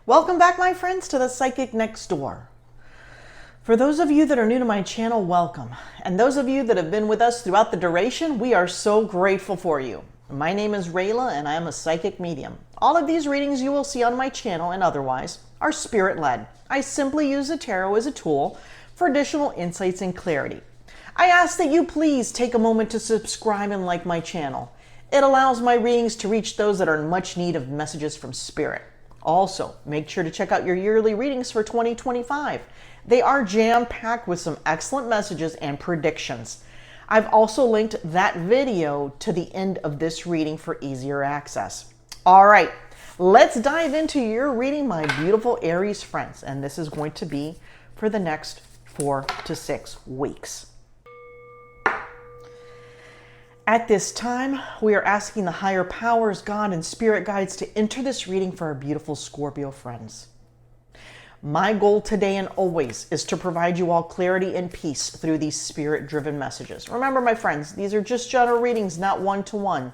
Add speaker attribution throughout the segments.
Speaker 1: Welcome back, my friends, to the Psychic Next Door. For those of you that are new to my channel, welcome. And those of you that have been with us throughout the duration, we are so grateful for you. My name is Rayla, and I am a psychic medium. All of these readings you will see on my channel and otherwise are spirit-led. I simply use the tarot as a tool for additional insights and clarity. I ask that you please take a moment to subscribe and like my channel. It allows my readings to reach those that are in much need of messages from spirit. Also, make sure to check out your yearly readings for 2025. They are jam-packed with some excellent messages and predictions. I've also linked that video to the end of this reading for easier access. All right, let's dive into your reading, my beautiful Aries friends. And this is going to be for the next 4 to 6 weeks. At this time, we are asking the higher powers, God, and spirit guides to enter this reading for our beautiful Scorpio friends. My goal today and always is to provide you all clarity and peace through these spirit-driven messages. Remember, my friends, these are just general readings, not one-to-one.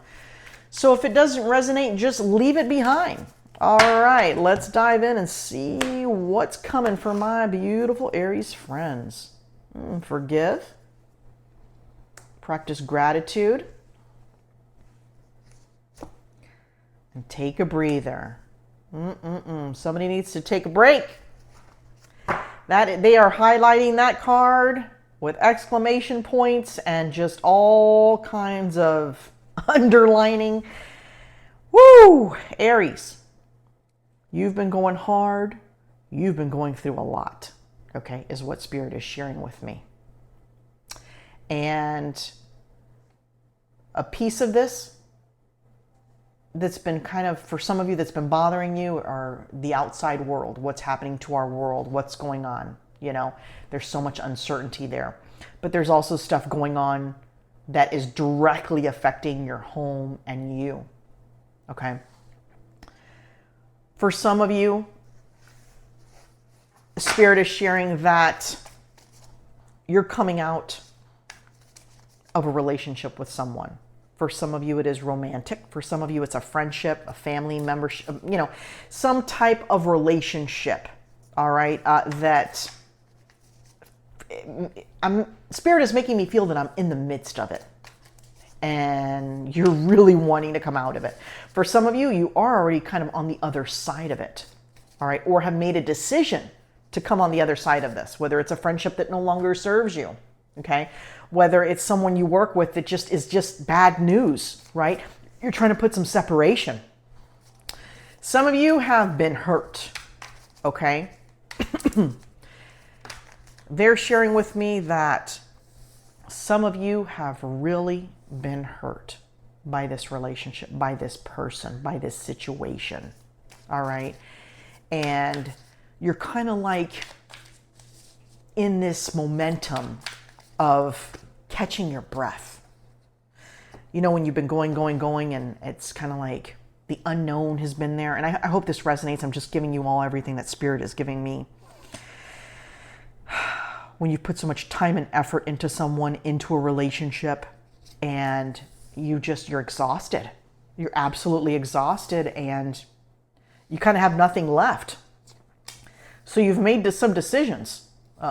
Speaker 1: So if it doesn't resonate, just leave it behind. All right, let's dive in and see what's coming for my beautiful Aries friends. Forgive. Practice gratitude. And take a breather. Somebody needs to take a break. They are highlighting that card with exclamation points and just all kinds of underlining. Woo! Aries, you've been going hard. You've been going through a lot, okay, is what Spirit is sharing with me. And a piece of this that's been kind of, for some of you, that's been bothering you are the outside world, what's happening to our world, what's going on. You know, there's so much uncertainty there. But there's also stuff going on that is directly affecting your home and you. Okay? For some of you, Spirit is sharing that you're coming out of a relationship with someone. For some of you, it is romantic. For some of you, it's a friendship, a family membership, you know, some type of relationship, all right, that Spirit is making me feel that I'm in the midst of it. And you're really wanting to come out of it. For some of you, you are already kind of on the other side of it, all right, or have made a decision to come on the other side of this, whether it's a friendship that no longer serves you, okay? Whether it's someone you work with that just is just bad news, right? You're trying to put some separation. Some of you have been hurt, okay? They're sharing with me that some of you have really been hurt by this relationship, by this person, by this situation, all right? And you're kind of like in this momentum of catching your breath. You know, when you've been going, and it's kind of like the unknown has been there. And I hope this resonates. I'm just giving you all everything that Spirit is giving me. When you put so much time and effort into someone, into a relationship, and you're exhausted. You're absolutely exhausted, and you kind of have nothing left. So you've made some decisions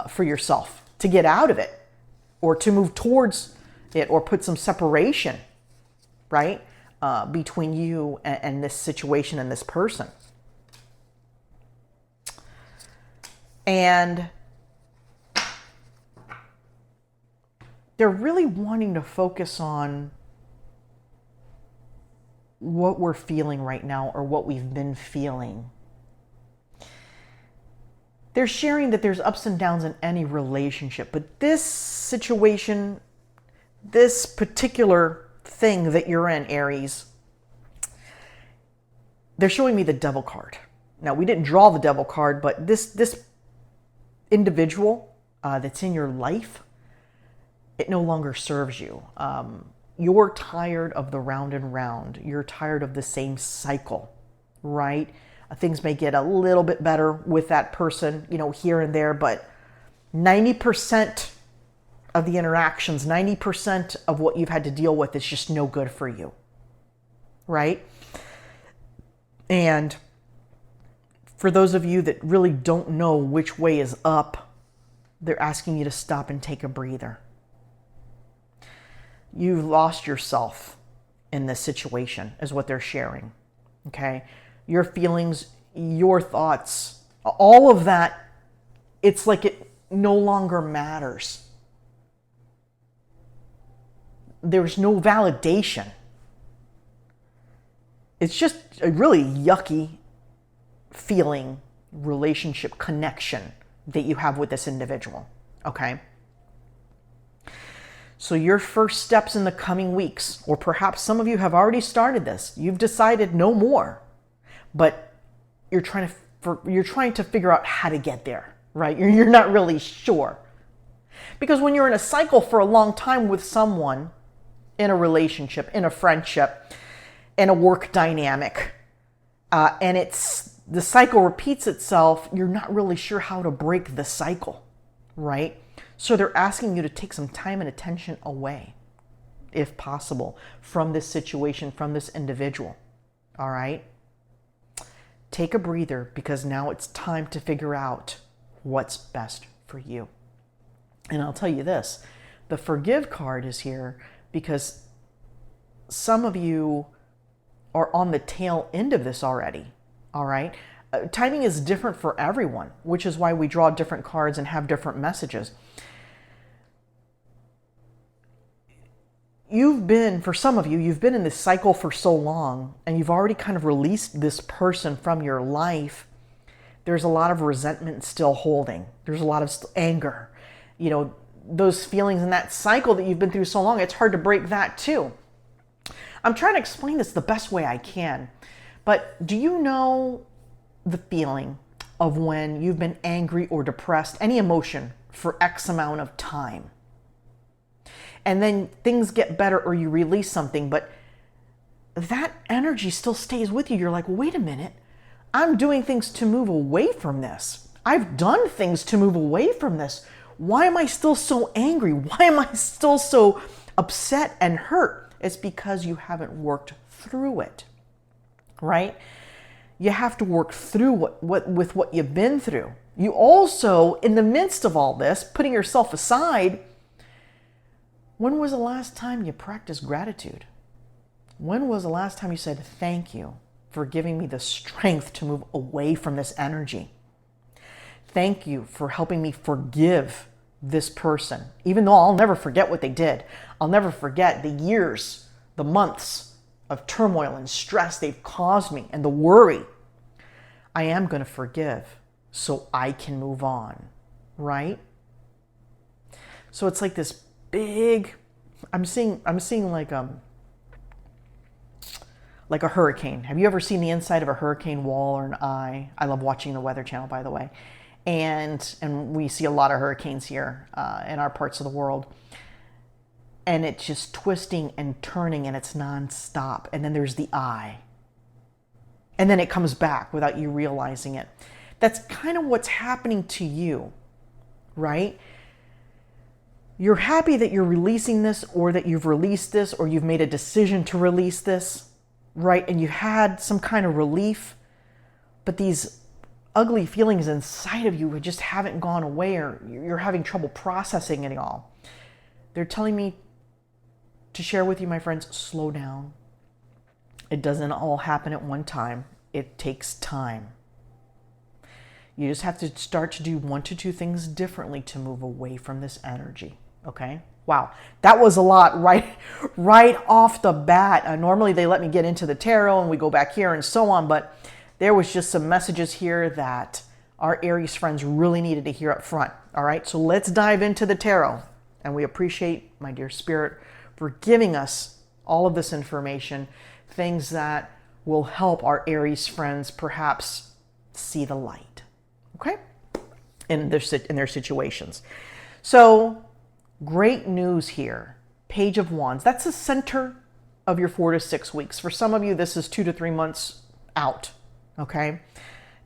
Speaker 1: for yourself to get out of it, or to move towards it, or put some separation, right, between you and this situation and this person. And they're really wanting to focus on what we're feeling right now, or what we've been feeling. They're sharing that there's ups and downs in any relationship, but this situation, this particular thing that you're in, Aries, they're showing me the Devil card. Now, we didn't draw the Devil card, but this individual that's in your life, it no longer serves you. You're tired of the round and round. You're tired of the same cycle, right? Things may get a little bit better with that person, you know, here and there, but 90% of the interactions, 90% of what you've had to deal with is just no good for you, right? And For those of you that really don't know which way is up, they're asking you to stop and take a breather. You've lost yourself in this situation, is what they're sharing. Okay? Your feelings, your thoughts, all of that, it's like it no longer matters. There's no validation. It's just a really yucky feeling, relationship, connection that you have with this individual. Okay? So your first steps in the coming weeks, or perhaps some of you have already started this, you've decided no more, but you're trying to figure out how to get there, right? You're not really sure. Because when you're in a cycle for a long time with someone, in a relationship, in a friendship, in a work dynamic, and the cycle repeats itself, you're not really sure how to break the cycle, right? So they're asking you to take some time and attention away, if possible, from this situation, from this individual. All right? Take a breather, because now it's time to figure out what's best for you. And I'll tell you this, the forgive card is here because some of you are on the tail end of this already. All right? Timing is different for everyone, which is why we draw different cards and have different messages. For some of you, you've been in this cycle for so long and you've already kind of released this person from your life. There's a lot of resentment still holding. There's a lot of anger. You know, those feelings in that cycle that you've been through so long, it's hard to break that too. I'm trying to explain this the best way I can, but do you know the feeling of when you've been angry or depressed, any emotion, for X amount of time? And then things get better or you release something, but that energy still stays with you. You're like, wait a minute, I'm doing things to move away from this. I've done things to move away from this. Why am I still so angry? Why am I still so upset and hurt? It's because you haven't worked through it, right? You have to work through with what you've been through. You also, in the midst of all this, putting yourself aside, when was the last time you practiced gratitude? When was the last time you said, thank you for giving me the strength to move away from this energy? Thank you for helping me forgive this person, even though I'll never forget what they did. I'll never forget the years, the months of turmoil and stress they've caused me and the worry. I am going to forgive so I can move on, right? So it's like this big, I'm seeing like a hurricane. Have you ever seen the inside of a hurricane wall or an eye? I love watching the Weather Channel, by the way. And we see a lot of hurricanes here in our parts of the world. And it's just twisting and turning and it's nonstop. And then there's the eye. And then it comes back without you realizing it. That's kind of what's happening to you, right? You're happy that you're releasing this, or that you've released this, or you've made a decision to release this, right? And you had some kind of relief, but these ugly feelings inside of you just haven't gone away, or you're having trouble processing it all. They're telling me to share with you, my friends, slow down. It doesn't all happen at one time. It takes time. You just have to start to do 1 to 2 things differently to move away from this energy. Okay? Wow, that was a lot right off the bat. Normally they let me get into the tarot and we go back here and so on, but there was just some messages here that our Aries friends really needed to hear up front. All right, so let's dive into the tarot. And we appreciate, my dear Spirit, for giving us all of this information, things that will help our Aries friends perhaps see the light, okay, in their situations. So great news here. Page of Wands. That's the center of your 4 to 6 weeks. For some of you, this is 2 to 3 months out, okay?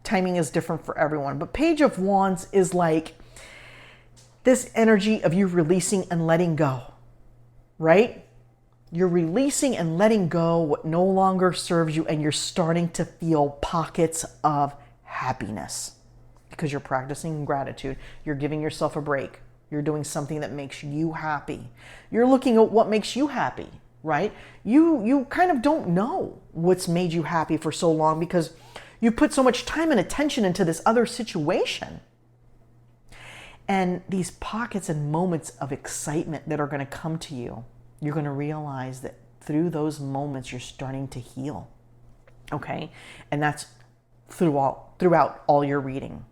Speaker 1: Timing is different for everyone. But Page of Wands is like this energy of you releasing and letting go, right? You're releasing and letting go what no longer serves you, and you're starting to feel pockets of happiness because you're practicing gratitude. You're giving yourself a break. You're doing something that makes you happy. You're looking at what makes you happy, right? You kind of don't know what's made you happy for so long because you put so much time and attention into this other situation. And these pockets and moments of excitement that are going to come to you, you're going to realize that through those moments, you're starting to heal. Okay? And that's throughout all your reading.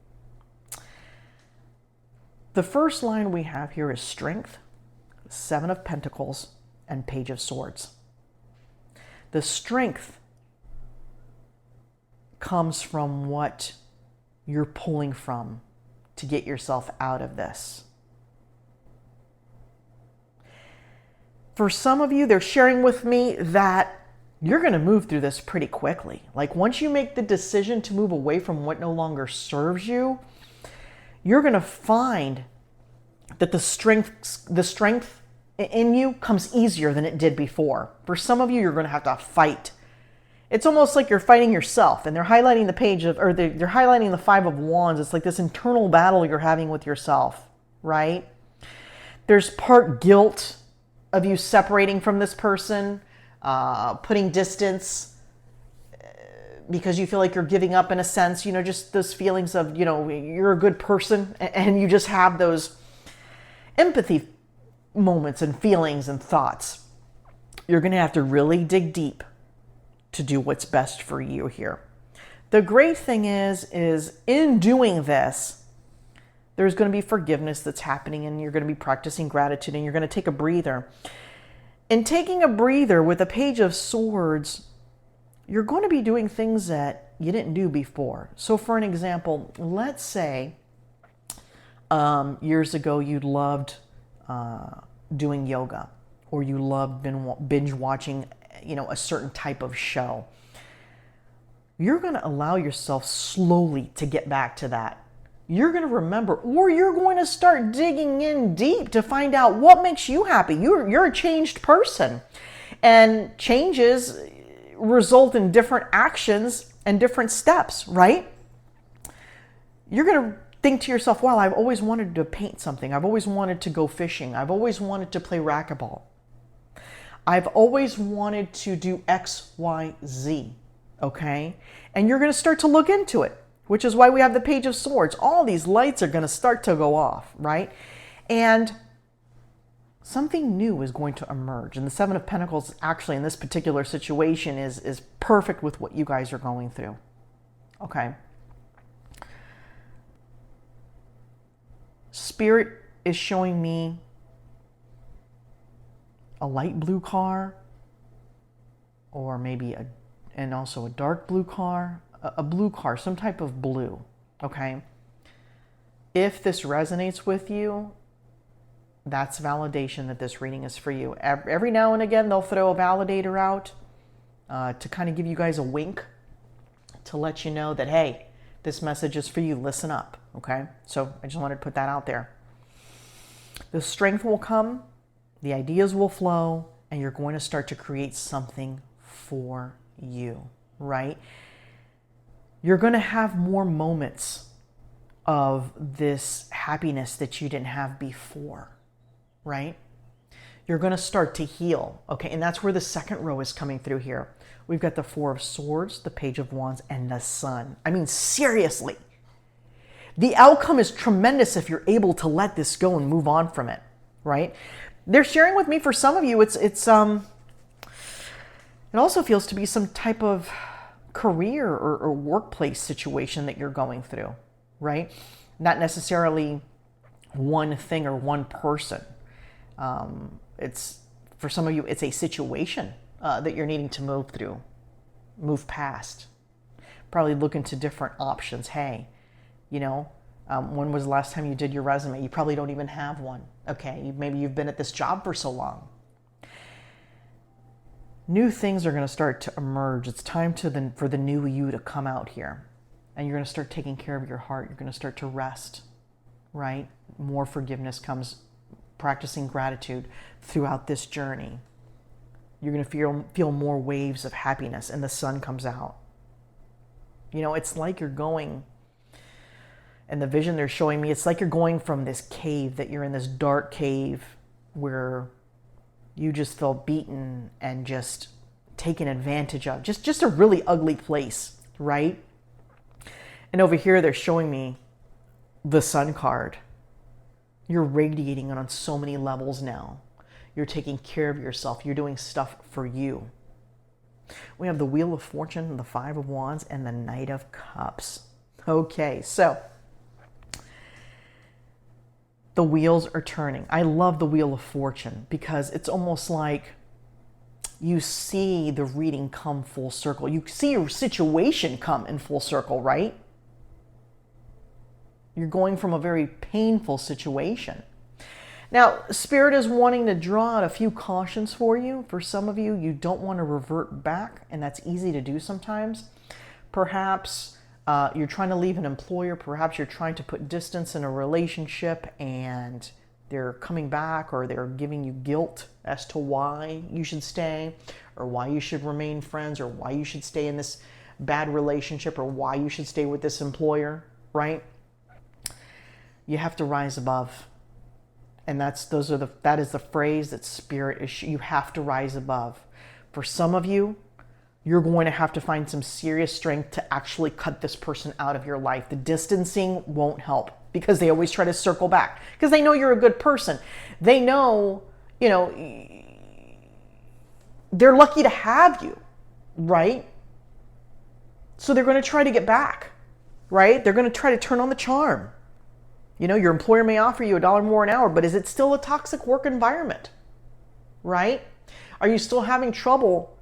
Speaker 1: The first line we have here is strength, Seven of Pentacles, and Page of Swords. The strength comes from what you're pulling from to get yourself out of this. For some of you, they're sharing with me that you're going to move through this pretty quickly. Like once you make the decision to move away from what no longer serves you, you're going to find that the strength in you comes easier than it did before. For some of you, you're going to have to fight. It's almost like you're fighting yourself, and they're highlighting they're highlighting the Five of Wands. It's like this internal battle you're having with yourself, right? There's part guilt of you separating from this person, putting distance because you feel like you're giving up in a sense, just those feelings of, you're a good person and you just have those empathy moments and feelings and thoughts. You're going to have to really dig deep to do what's best for you here. The great thing is in doing this, there's going to be forgiveness that's happening, and you're going to be practicing gratitude, and you're going to take a breather. In taking a breather with the Page of Swords, you're going to be doing things that you didn't do before. So for an example, let's say years ago you loved doing yoga, or you loved binge watching a certain type of show. You're going to allow yourself slowly to get back to that. You're going to remember, or you're going to start digging in deep to find out what makes you happy. You're a changed person, and changes result in different actions and different steps, right? You're going to think to yourself, wow, I've always wanted to paint something. I've always wanted to go fishing. I've always wanted to play racquetball. I've always wanted to do X, Y, Z, okay? And you're going to start to look into it, which is why we have the Page of Swords. All these lights are going to start to go off, right? And something new is going to emerge. And the Seven of Pentacles, actually, in this particular situation, is perfect with what you guys are going through, okay? Spirit is showing me a light blue car, or maybe and also a dark blue car, a blue car, some type of blue, okay? If this resonates with you, that's validation that this reading is for you. Every now and again, they'll throw a validator out to kind of give you guys a wink to let you know that, hey, this message is for you. Listen up, okay? So I just wanted to put that out there. The strength will come. The ideas will flow, and you're going to start to create something for you, right? You're going to have more moments of this happiness that you didn't have before, right? You're going to start to heal, okay? And that's where the second row is coming through here. We've got the Four of Swords, the Page of Wands, and the Sun. I mean, seriously. The outcome is tremendous if you're able to let this go and move on from it, right? They're sharing with me, for some of you, it also feels to be some type of career or workplace situation that you're going through, right? Not necessarily one thing or one person. It's, for some of you, it's a situation that you're needing to move past. Probably look into different options. Hey, when was the last time you did your resume? You probably don't even have one. Okay, maybe you've been at this job for so long. New things are going to start to emerge. It's time for the new you to come out here. And you're going to start taking care of your heart. You're going to start to rest, right? More forgiveness comes, practicing gratitude throughout this journey. You're going to feel more waves of happiness, and the sun comes out. You know, it's like you're going, and the vision they're showing me, it's like you're going from this cave, that you're in this dark cave where you just feel beaten and just taken advantage of. Just a really ugly place, right? And over here, they're showing me the Sun card. You're radiating on so many levels now. You're taking care of yourself. You're doing stuff for you. We have the Wheel of Fortune, the Five of Wands, and the Knight of Cups. Okay, so the wheels are turning. I love the Wheel of Fortune because it's almost like you see the reading come full circle. You see your situation come in full circle, right? You're going from a very painful situation. Now, Spirit is wanting to draw out a few cautions for you. For some of you, you don't want to revert back, and that's easy to do sometimes. Perhaps you're trying to leave an employer. Perhaps you're trying to put distance in a relationship, and they're coming back, or they're giving you guilt as to why you should stay, or why you should remain friends, or why you should stay in this bad relationship, or why you should stay with this employer, right? You have to rise above. And that is the phrase that Spirit is. You have to rise above. For some of you, you're going to have to find some serious strength to actually cut this person out of your life. The distancing won't help because they always try to circle back because they know you're a good person. They know, they're lucky to have you, right? So they're going to try to get back, right? They're going to try to turn on the charm. You know, your employer may offer you $1 more an hour, but is it still a toxic work environment, right? Are you still having trouble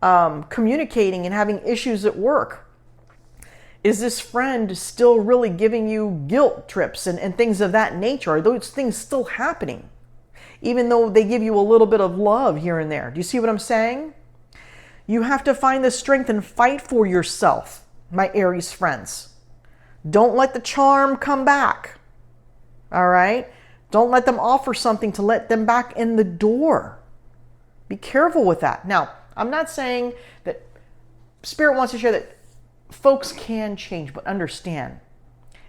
Speaker 1: communicating and having issues at work? Is this friend still really giving you guilt trips and things of that nature? Are those things still happening? Even though they give you a little bit of love here and there. Do you see what I'm saying? You have to find the strength and fight for yourself, my Aries friends. Don't let the charm come back. All right? Don't let them offer something to let them back in the door. Be careful with that. Now, I'm not saying that Spirit wants to share that folks can change, but understand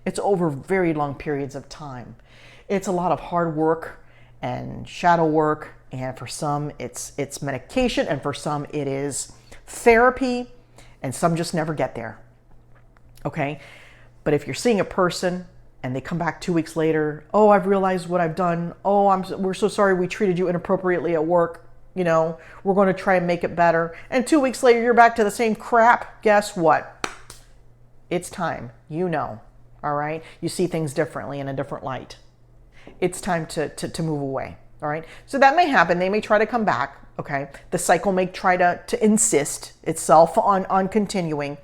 Speaker 1: it's over very long periods of time. It's a lot of hard work and shadow work, and for some it's medication, and for some it is therapy, and some just never get there. Okay? But if you're seeing a person and they come back 2 weeks later, oh, I've realized what I've done. Oh, we're so sorry we treated you inappropriately at work. You know, we're going to try and make it better. And 2 weeks later, you're back to the same crap. Guess what? It's time. You know, all right? You see things differently in a different light. It's time to move away, all right? So that may happen. They may try to come back, okay? The cycle may try to insist itself on continuing.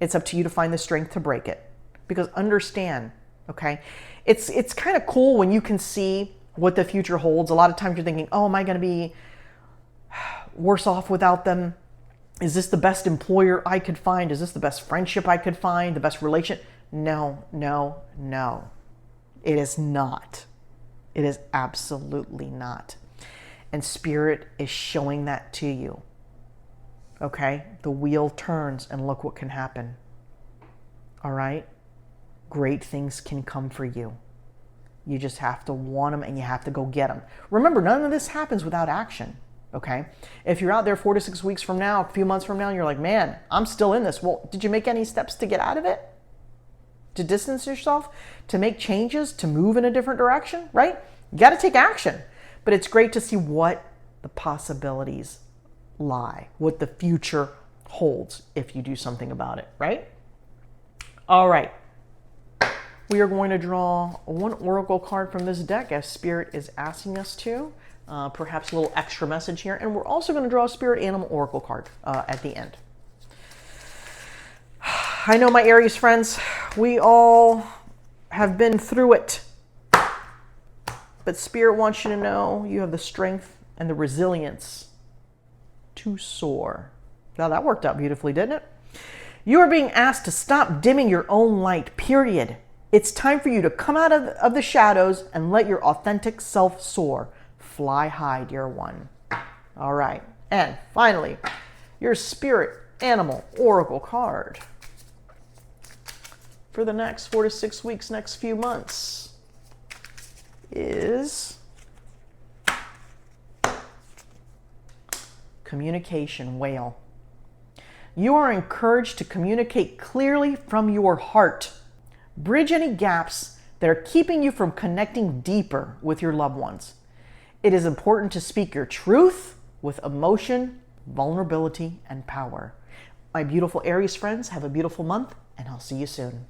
Speaker 1: It's up to you to find the strength to break it. Because understand, okay, it's kind of cool when you can see what the future holds. A lot of times you're thinking, oh, am I going to be worse off without them? Is this the best employer I could find? Is this the best friendship I could find? The best relation? No, no, no. It is not. It is absolutely not. And Spirit is showing that to you. Okay? The wheel turns and look what can happen. All right? Great things can come for you. You just have to want them and you have to go get them. Remember, none of this happens without action, okay? If you're out there 4 to 6 weeks from now, a few months from now, and you're like, man, I'm still in this. Well, did you make any steps to get out of it? To distance yourself? To make changes? To move in a different direction, right? You got to take action. But it's great to see what the possibilities lie, what the future holds if you do something about it, right? All right. We are going to draw one oracle card from this deck as Spirit is asking us to. Perhaps a little extra message here. And we're also going to draw a Spirit Animal Oracle card at the end. I know, my Aries friends, we all have been through it. But Spirit wants you to know you have the strength and the resilience to soar. Now that worked out beautifully, didn't it? You are being asked to stop dimming your own light, period. It's time for you to come out of the shadows and let your authentic self soar. Fly high, dear one. All right. And finally, your Spirit Animal Oracle card. for the next 4 to 6 weeks, next few months is communication, whale. You are encouraged to communicate clearly from your heart. Bridge any gaps that are keeping you from connecting deeper with your loved ones. It is important to speak your truth with emotion, vulnerability, and power. My beautiful Aries friends, have a beautiful month, and I'll see you soon.